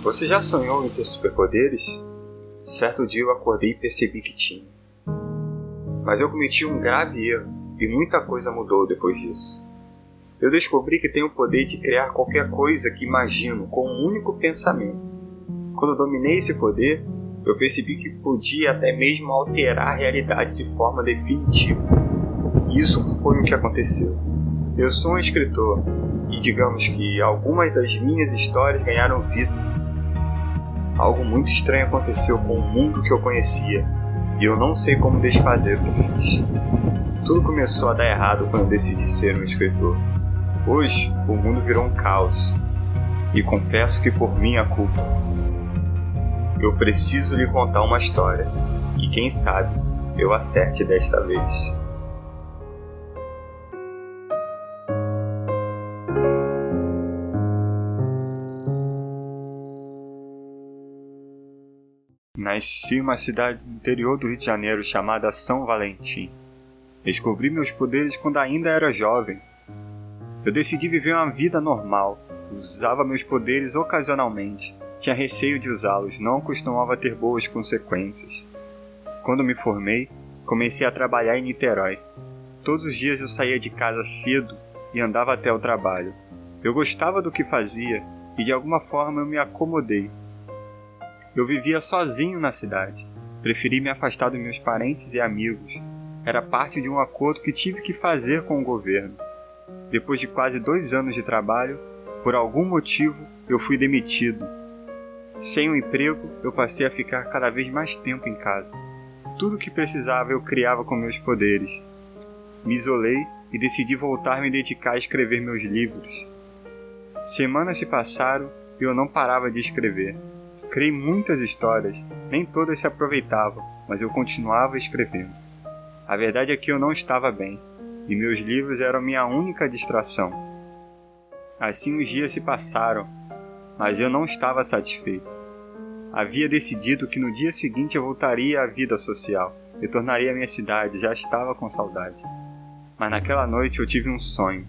Você já sonhou em ter superpoderes? Certo dia eu acordei e percebi que tinha. Mas eu cometi um grave erro e muita coisa mudou depois disso. Eu descobri que tenho o poder de criar qualquer coisa que imagino com um único pensamento. Quando dominei esse poder, eu percebi que podia até mesmo alterar a realidade de forma definitiva. E isso foi o que aconteceu. Eu sou um escritor e digamos que algumas das minhas histórias ganharam vida. Algo muito estranho aconteceu com o mundo que eu conhecia e eu não sei como desfazer o que fiz. Tudo começou a dar errado quando eu decidi ser um escritor. Hoje, o mundo virou um caos e confesso que por minha culpa. Eu preciso lhe contar uma história e quem sabe eu acerte desta vez. Nasci em uma cidade do interior do Rio de Janeiro chamada São Valentim. Descobri meus poderes quando ainda era jovem. Eu decidi viver uma vida normal, usava meus poderes ocasionalmente, tinha receio de usá-los, não costumava ter boas consequências. Quando me formei, comecei a trabalhar em Niterói. Todos os dias eu saía de casa cedo e andava até o trabalho. Eu gostava do que fazia e de alguma forma eu me acomodei. Eu vivia sozinho na cidade. Preferi me afastar dos meus parentes e amigos. Era parte de um acordo que tive que fazer com o governo. Depois de quase 2 anos de trabalho, por algum motivo, eu fui demitido. Sem um emprego, eu passei a ficar cada vez mais tempo em casa. Tudo o que precisava eu criava com meus poderes. Me isolei e decidi voltar a me dedicar a escrever meus livros. Semanas se passaram e eu não parava de escrever. Criei muitas histórias, nem todas se aproveitavam, mas eu continuava escrevendo. A verdade é que eu não estava bem, e meus livros eram minha única distração. Assim os dias se passaram, mas eu não estava satisfeito. Havia decidido que no dia seguinte eu voltaria à vida social, retornaria à minha cidade, já estava com saudade. Mas naquela noite eu tive um sonho.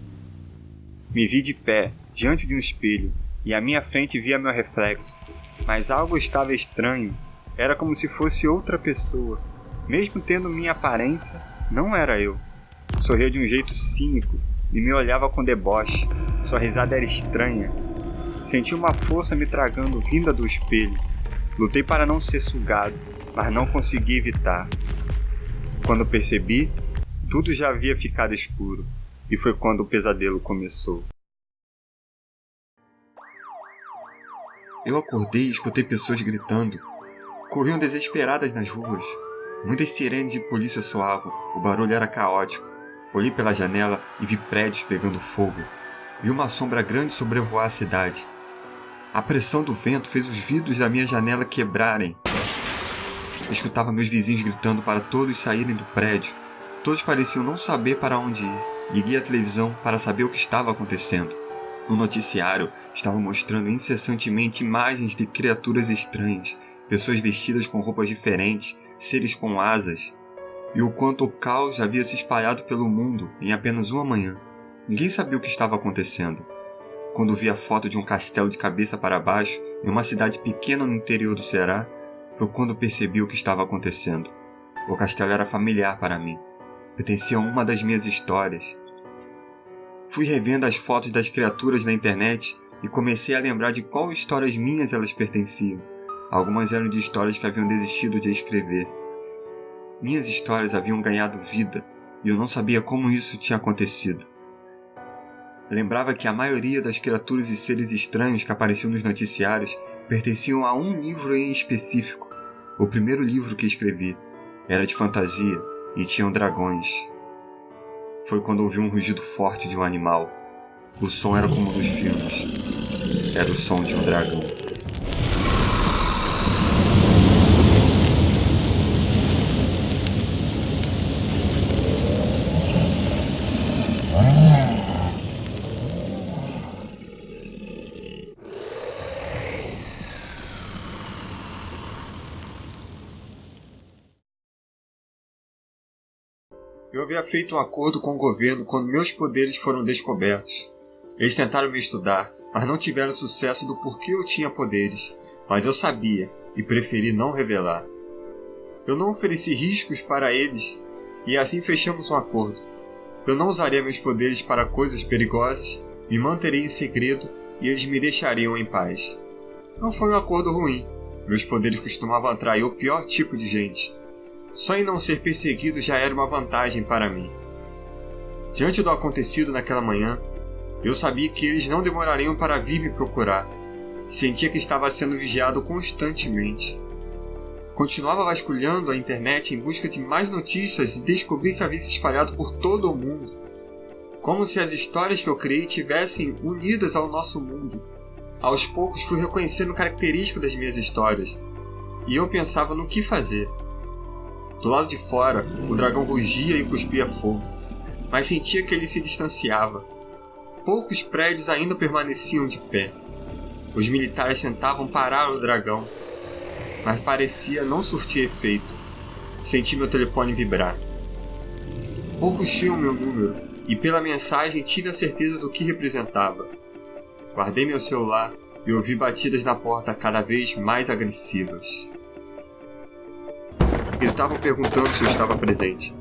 Me vi de pé, diante de um espelho, e à minha frente via meu reflexo. Mas algo estava estranho, era como se fosse outra pessoa. Mesmo tendo minha aparência, não era eu. Sorria de um jeito cínico e me olhava com deboche. Sua risada era estranha. Senti uma força me tragando vinda do espelho. Lutei para não ser sugado, mas não consegui evitar. Quando percebi, tudo já havia ficado escuro, e foi quando o pesadelo começou. Eu acordei e escutei pessoas gritando. Corriam desesperadas nas ruas. Muitas sirenes de polícia soavam. O barulho era caótico. Olhei pela janela e vi prédios pegando fogo. Vi uma sombra grande sobrevoar a cidade. A pressão do vento fez os vidros da minha janela quebrarem. Escutava meus vizinhos gritando para todos saírem do prédio. Todos pareciam não saber para onde ir. Liguei a televisão para saber o que estava acontecendo. No noticiário, estavam mostrando incessantemente imagens de criaturas estranhas, pessoas vestidas com roupas diferentes, seres com asas, e o quanto o caos havia se espalhado pelo mundo em apenas uma manhã. Ninguém sabia o que estava acontecendo. Quando vi a foto de um castelo de cabeça para baixo, em uma cidade pequena no interior do Ceará, foi quando percebi o que estava acontecendo. O castelo era familiar para mim. Pertencia a uma das minhas histórias. Fui revendo as fotos das criaturas na internet e comecei a lembrar de qual histórias minhas elas pertenciam. Algumas eram de histórias que haviam desistido de escrever. Minhas histórias haviam ganhado vida e eu não sabia como isso tinha acontecido. Lembrava que a maioria das criaturas e seres estranhos que apareciam nos noticiários pertenciam a um livro em específico. O primeiro livro que escrevi era de fantasia e tinham dragões. Foi quando ouvi um rugido forte de um animal. O som era como nos filmes. Era o som de um dragão. Eu havia feito um acordo com o governo quando meus poderes foram descobertos. Eles tentaram me estudar, mas não tiveram sucesso do porquê eu tinha poderes. Mas eu sabia e preferi não revelar. Eu não ofereci riscos para eles e assim fechamos um acordo. Eu não usaria meus poderes para coisas perigosas, me manteria em segredo e eles me deixariam em paz. Não foi um acordo ruim. Meus poderes costumavam atrair o pior tipo de gente. Só em não ser perseguido já era uma vantagem para mim. Diante do acontecido naquela manhã, eu sabia que eles não demorariam para vir me procurar. Sentia que estava sendo vigiado constantemente. Continuava vasculhando a internet em busca de mais notícias e descobri que havia se espalhado por todo o mundo. Como se as histórias que eu criei tivessem unidas ao nosso mundo. Aos poucos fui reconhecendo características das minhas histórias, e eu pensava no que fazer. Do lado de fora, o dragão rugia e cuspia fogo, mas sentia que ele se distanciava. Poucos prédios ainda permaneciam de pé. Os militares tentavam parar o dragão, mas parecia não surtir efeito. Senti meu telefone vibrar. Poucos tinham meu número, e pela mensagem tive a certeza do que representava. Guardei meu celular e ouvi batidas na porta cada vez mais agressivas. Eles estavam perguntando se eu estava presente,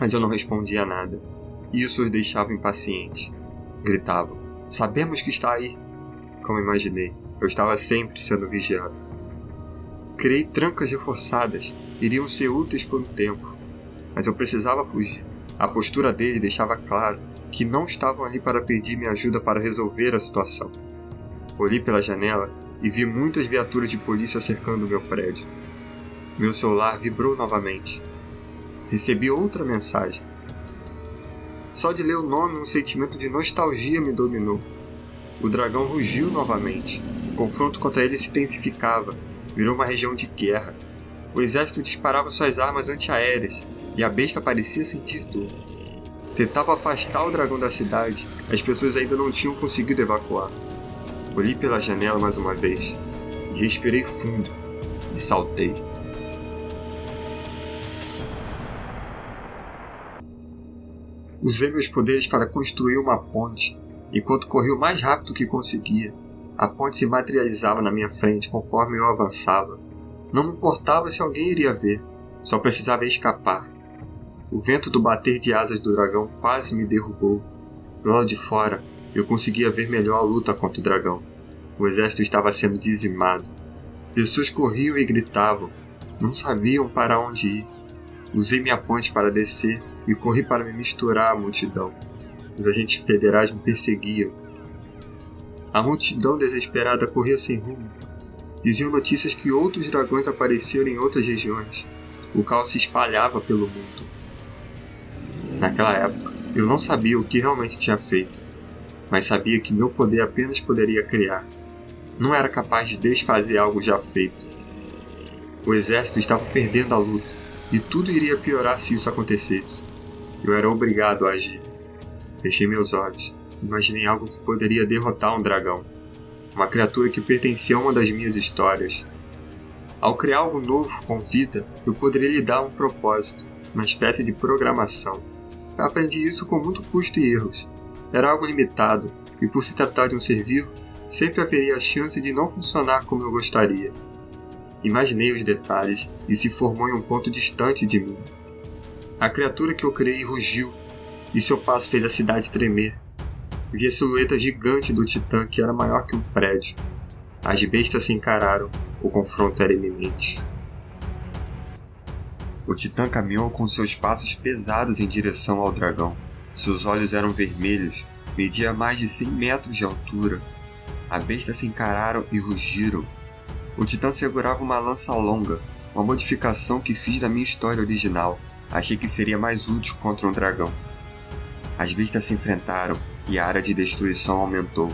mas eu não respondia nada. Isso os deixava impacientes. Gritavam: "Sabemos que está aí!" Como imaginei, eu estava sempre sendo vigiado. Criei trancas reforçadas, iriam ser úteis por um tempo, mas eu precisava fugir. A postura deles deixava claro que não estavam ali para pedir minha ajuda para resolver a situação. Olhei pela janela e vi muitas viaturas de polícia cercando meu prédio. Meu celular vibrou novamente. Recebi outra mensagem. Só de ler o nome, um sentimento de nostalgia me dominou. O dragão rugiu novamente. O confronto contra ele se intensificava. Virou uma região de guerra. O exército disparava suas armas antiaéreas e a besta parecia sentir dor. Tentava afastar o dragão da cidade, as pessoas ainda não tinham conseguido evacuar. Olhei pela janela mais uma vez, e respirei fundo, e saltei. Usei meus poderes para construir uma ponte, enquanto corria o mais rápido que conseguia. A ponte se materializava na minha frente conforme eu avançava. Não me importava se alguém iria ver, só precisava escapar. O vento do bater de asas do dragão quase me derrubou. Do lado de fora, eu conseguia ver melhor a luta contra o dragão. O exército estava sendo dizimado. Pessoas corriam e gritavam. Não sabiam para onde ir. Usei minha ponte para descer e corri para me misturar à multidão. Os agentes federais me perseguiam. A multidão desesperada corria sem rumo. Diziam notícias que outros dragões apareceram em outras regiões. O caos se espalhava pelo mundo. Naquela época, eu não sabia o que realmente tinha feito, mas sabia que meu poder apenas poderia criar. Não era capaz de desfazer algo já feito. O exército estava perdendo a luta, e tudo iria piorar se isso acontecesse. Eu era obrigado a agir. Fechei meus olhos. Imaginei algo que poderia derrotar um dragão. Uma criatura que pertencia a uma das minhas histórias. Ao criar algo novo com vida, eu poderia lhe dar um propósito, uma espécie de programação. Eu aprendi isso com muito custo e erros. Era algo limitado, e por se tratar de um ser vivo, sempre haveria a chance de não funcionar como eu gostaria. Imaginei os detalhes e se formou em um ponto distante de mim. A criatura que eu criei rugiu, e seu passo fez a cidade tremer. Vi a silhueta gigante do titã que era maior que um prédio. As bestas se encararam, o confronto era iminente. O titã caminhou com seus passos pesados em direção ao dragão. Seus olhos eram vermelhos, media mais de 100 metros de altura. As bestas se encararam e rugiram. O titã segurava uma lança longa, uma modificação que fiz da minha história original. Achei que seria mais útil contra um dragão. As bestas se enfrentaram e a área de destruição aumentou.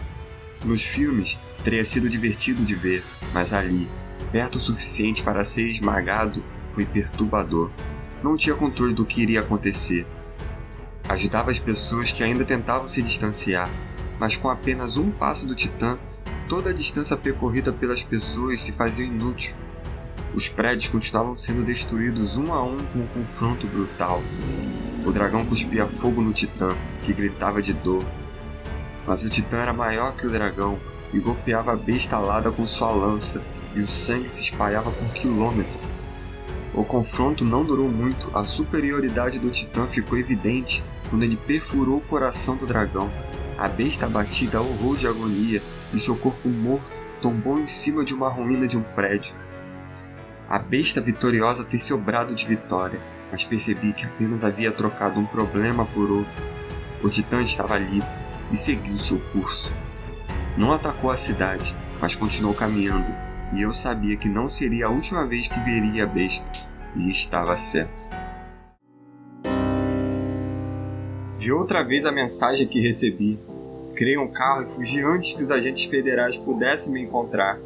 Nos filmes, teria sido divertido de ver, mas ali, perto o suficiente para ser esmagado, foi perturbador. Não tinha controle do que iria acontecer. Ajudava as pessoas que ainda tentavam se distanciar, mas com apenas um passo do titã, toda a distância percorrida pelas pessoas se fazia inútil. Os prédios continuavam sendo destruídos um a um com um confronto brutal. O dragão cuspia fogo no titã, que gritava de dor. Mas o titã era maior que o dragão e golpeava a besta alada com sua lança, e o sangue se espalhava por quilômetros. O confronto não durou muito, a superioridade do Titã ficou evidente quando ele perfurou o coração do dragão. A besta abatida urrou de agonia e seu corpo morto tombou em cima de uma ruína de um prédio. A besta vitoriosa fez seu brado de vitória, mas percebi que apenas havia trocado um problema por outro. O Titã estava livre e seguiu seu curso. Não atacou a cidade, mas continuou caminhando, e eu sabia que não seria a última vez que veria a besta, e estava certo. Vi outra vez a mensagem que recebi. Criei um carro e fugi antes que os agentes federais pudessem me encontrar.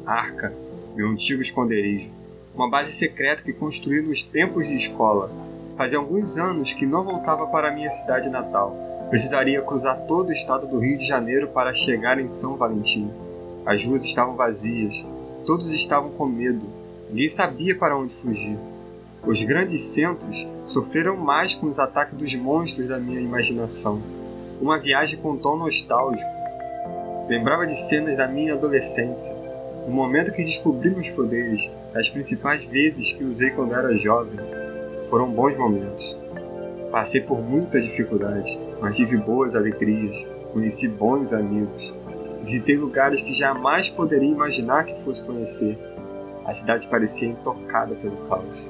Arca, meu antigo esconderijo. Uma base secreta que construí nos tempos de escola. Fazia alguns anos que não voltava para minha cidade natal. Precisaria cruzar todo o estado do Rio de Janeiro para chegar em São Valentim. As ruas estavam vazias. Todos estavam com medo. Ninguém sabia para onde fugir. Os grandes centros sofreram mais com os ataques dos monstros da minha imaginação. Uma viagem com tom nostálgico. Lembrava de cenas da minha adolescência. No momento que descobri meus poderes, as principais vezes que usei quando era jovem. Foram bons momentos. Passei por muitas dificuldades, mas tive boas alegrias. Conheci bons amigos. Visitei lugares que jamais poderia imaginar que fosse conhecer. A cidade parecia intocada pelo caos.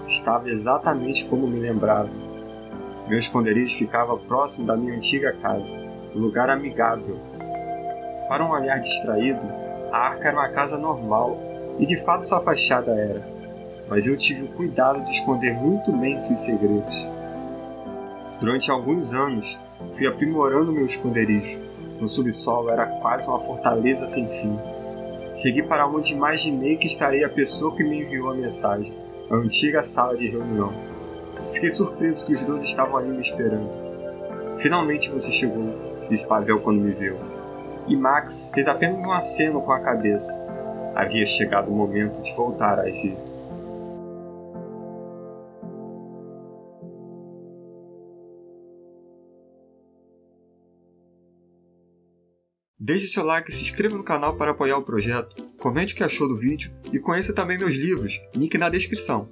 Estava exatamente como me lembrava. Meu esconderijo ficava próximo da minha antiga casa, um lugar amigável. Para um olhar distraído, a Arca era uma casa normal, e de fato sua fachada era. Mas eu tive o cuidado de esconder muito bem seus segredos. Durante alguns anos, fui aprimorando meu esconderijo. No subsolo era quase uma fortaleza sem fim. Segui para onde imaginei que estaria a pessoa que me enviou a mensagem, a antiga sala de reunião. Fiquei surpreso que os dois estavam ali me esperando. Finalmente você chegou, disse Pavel quando me viu. E Max fez apenas um aceno com a cabeça. Havia chegado o momento de voltar a agir. Deixe seu like e se inscreva no canal para apoiar o projeto, comente o que achou do vídeo e conheça também meus livros, link na descrição.